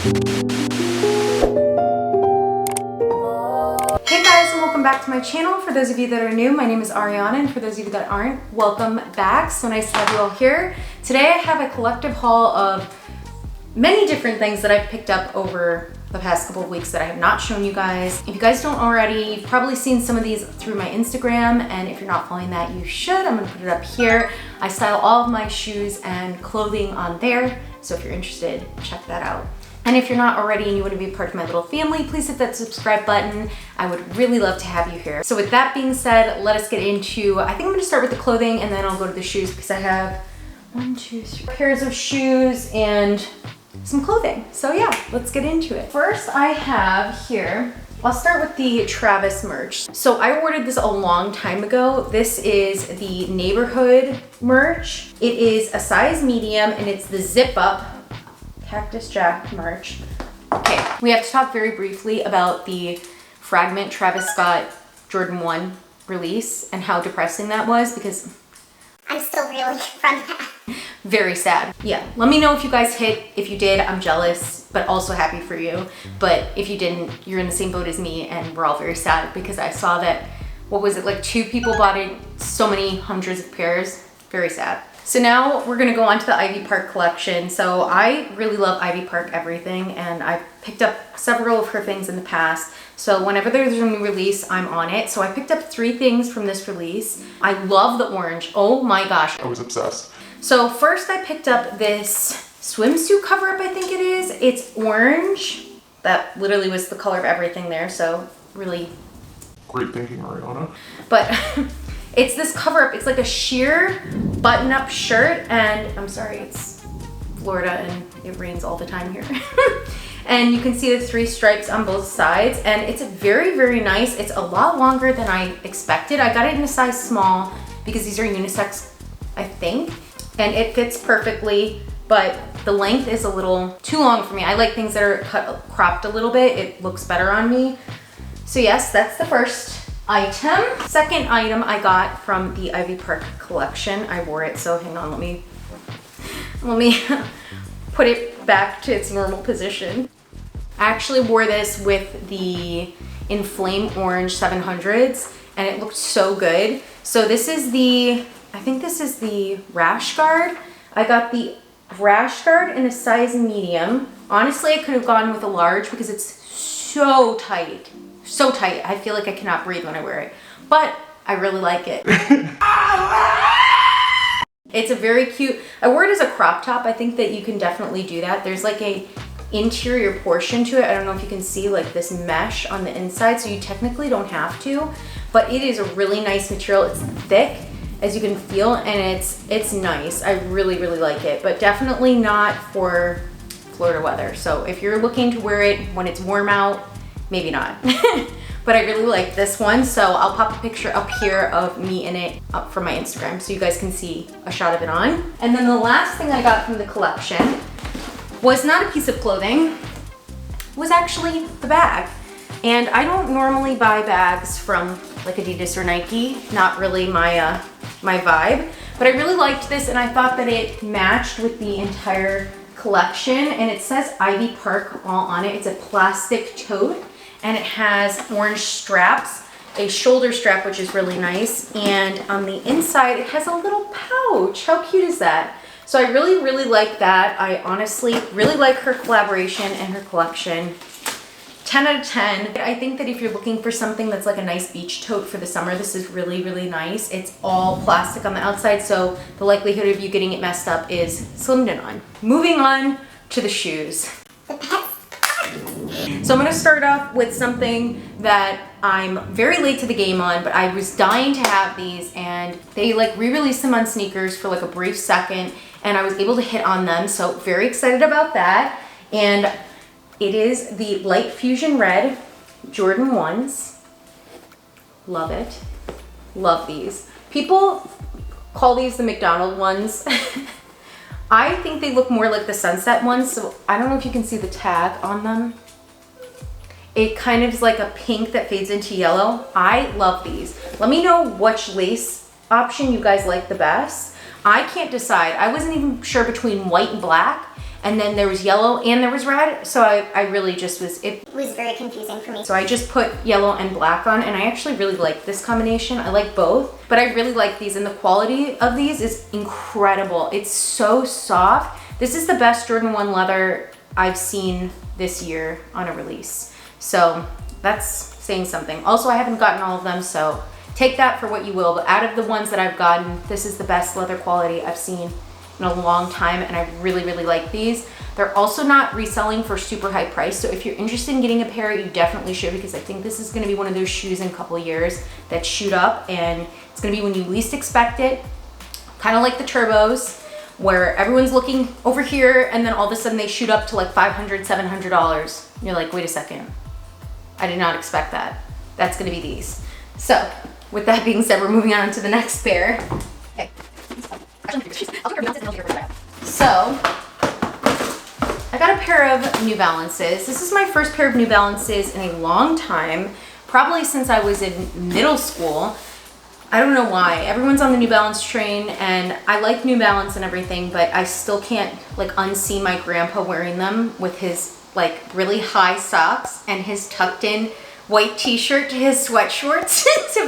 Hey guys, and welcome back to my channel. For those of you that are new, my name is Arianna, and for those of you that aren't, welcome back. So nice to have you all here. Today I have a collective haul of many different things that I've picked up over the past couple of weeks that I have not shown you guys. If you guys don't already, you've probably seen some of these through my Instagram, and if you're not following that, you should. I'm gonna put it up here. I style all of my shoes and clothing on there, so if you're interested, check that out. And if you're not already and you want to be a part of my little family, please hit that subscribe button. I would really love to have you here. So with that being said, let us get into, I think I'm gonna start with the clothing and then I'll go to the shoes because I have 1, 2, 3 pairs of shoes and some clothing. So yeah, let's get into it. First I have here, I'll start with the Travis merch. So I ordered this a long time ago. This is the neighborhood merch. It is a size medium and it's the zip up Cactus Jack merch. Okay, we have to talk very briefly about the Fragment Travis Scott Jordan 1 release and how depressing that was because I'm still reeling from that. Very sad. Yeah, let me know if you guys hit. If you did, I'm jealous, but also happy for you. But if you didn't, you're in the same boat as me and we're all very sad because I saw that, what was it, like 2 people bought it, so many hundreds of pairs. Very sad. So now we're gonna go on to the Ivy Park collection. So I really love Ivy Park everything and I've picked up several of her things in the past. So whenever there's a new release, I'm on it. So I picked up 3 things from this release. I love the orange. Oh my gosh. I was obsessed. So first I picked up this Swimsuit Cover-Up, I think it is. It's orange. That literally was the color of everything there. So really Great thinking, Arianna. But it's this cover-up. It's like a sheer button-up shirt, and I'm sorry, it's Florida and it rains all the time here. And you can see the 3 stripes on both sides, and it's very, very nice. It's a lot longer than I expected. I got it in a size small because these are unisex, I think, and it fits perfectly, but the length is a little too long for me. I like things that are cropped a little bit. It looks better on me. So yes, that's the first item. Second item I got from the Ivy Park collection. I wore it, so hang on, let me put it back to its normal position. I actually wore this with the Inflame Orange 700s and it looked so good. So this is the, I think this is the rash guard. I got the rash guard in a size medium. Honestly, I could have gone with a large because it's so tight. So tight, I feel like I cannot breathe when I wear it, but I really like it. It's a very cute, I wore it as a crop top. I think that you can definitely do that. There's like a interior portion to it. I don't know if you can see like this mesh on the inside, so you technically don't have to, but it is a really nice material. It's thick, as you can feel, and it's nice. I really, really like it, but definitely not for Florida weather. So if you're looking to wear it when it's warm out, maybe not. But I really like this one, so I'll pop a picture up here of me in it up from my Instagram so you guys can see a shot of it on. And then the last thing I got from the collection was not a piece of clothing, was actually the bag. And I don't normally buy bags from like Adidas or Nike, not really my vibe, but I really liked this and I thought that it matched with the entire collection, and it says Ivy Park all on it. It's a plastic tote and it has orange straps, a shoulder strap, which is really nice, and on the inside it has a little pouch. How cute is that? So I really, really like that. I honestly really like her collaboration and her collection. 10 out of 10. I think that if you're looking for something that's like a nice beach tote for the summer, this is really, really nice. It's all plastic on the outside, so the likelihood of you getting it messed up is slim to none. Moving on to the shoes. So I'm gonna start off with something that I'm very late to the game on, but I was dying to have these, and they like re-released them on sneakers for like a brief second, and I was able to hit on them, so very excited about that. And it is the Light Fusion Red Jordan 1s. Love it. Love these. People call these the McDonald's ones. I think they look more like the Sunset ones, so I don't know if you can see the tag on them. It kind of is like a pink that fades into yellow. I love these. Let me know which lace option you guys like the best. I can't decide. I wasn't even sure between white and black, And then there was yellow and there was red. So I really just It was very confusing for me. so I just put yellow and black on, and I actually really like this combination. I like both, but I really like these, and the quality of these is incredible. It's so soft. This is the best Jordan 1 leather I've seen this year on a release. So that's saying something. Also, I haven't gotten all of them, so take that for what you will, but out of the ones that I've gotten, this is the best leather quality I've seen in a long time, and I really, really like these. They're also not reselling for super high price, so if you're interested in getting a pair, you definitely should, because I think this is gonna be one of those shoes in a couple of years that shoot up, and it's gonna be when you least expect it, kind of like the turbos, where everyone's looking over here, and then all of a sudden they shoot up to like $500, $700. You're like, wait a second, I did not expect that. That's gonna be these. So, with that being said, we're moving on to the next pair. Okay. So, I got a pair of New Balances. This is my first pair of New Balances in a long time, probably since I was in middle school. I don't know why. Everyone's on the New Balance train, and I like New Balance and everything, but I still can't like unsee my grandpa wearing them with his like really high socks and his tucked in white t-shirt to his sweat shorts. It's a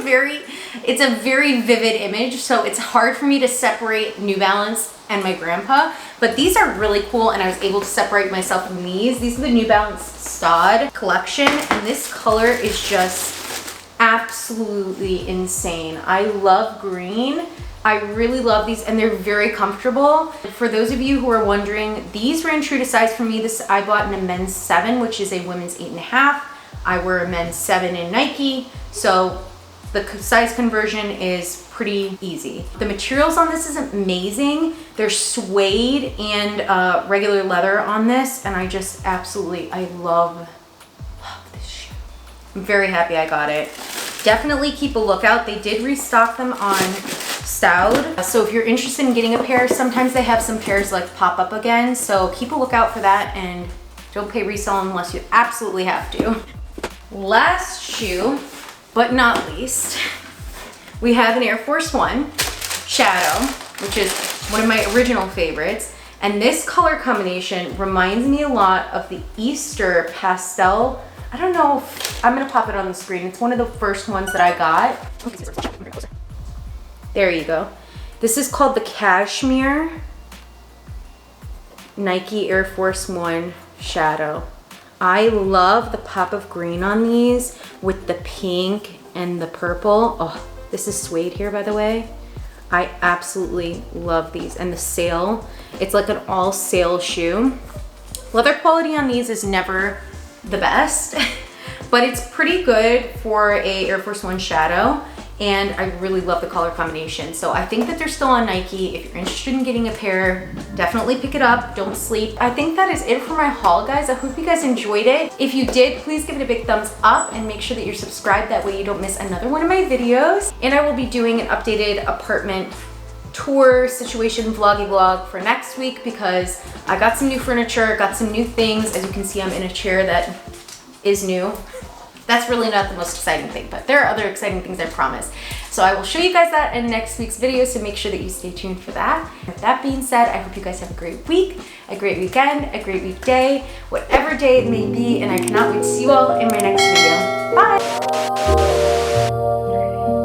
very vivid image, so it's hard for me to separate New Balance and my grandpa, but these are really cool, and I was able to separate myself from these. These are the New Balance Sod Collection, and this color is just absolutely insane. I love green. I really love these, and they're very comfortable. For those of you who are wondering, these ran true to size for me. This I bought in a men's 7, which is a women's 8.5. I wear a men's 7 in Nike, so the size conversion is pretty easy. The materials on this is amazing. There's suede and regular leather on this, and I just absolutely, I love this shoe. I'm very happy I got it. Definitely keep a lookout. They did restock them on Stout. So if you're interested in getting a pair, sometimes they have some pairs like pop up again. So keep a lookout for that, and don't pay resale unless you absolutely have to. Last shoe, but not least, we have an Air Force 1 Shadow, which is one of my original favorites. And this color combination reminds me a lot of the Easter pastel. I don't know if, I'm gonna pop it on the screen. It's one of the first ones that I got. There you go. This is called the Cashmere Nike Air Force 1 Shadow. I love the pop of green on these with the pink and the purple. Oh, this is suede here, by the way. I absolutely love these. And the sail, it's like an all sail shoe. Leather quality on these is never the best, but it's pretty good for a Air Force 1 Shadow. And I really love the color combination. So I think that they're still on Nike. If you're interested in getting a pair, definitely pick it up. Don't sleep. I think that is it for my haul, guys. I hope you guys enjoyed it. If you did, please give it a big thumbs up and make sure that you're subscribed. That way you don't miss another one of my videos. And I will be doing an updated apartment tour situation vloggy vlog for next week, because I got some new furniture, got some new things. As you can see, I'm in a chair that is new. That's really not the most exciting thing, but there are other exciting things, I promise. So I will show you guys that in next week's video, so make sure that you stay tuned for that. With that being said, I hope you guys have a great week, a great weekend, a great weekday, whatever day it may be, and I cannot wait to see you all in my next video. Bye!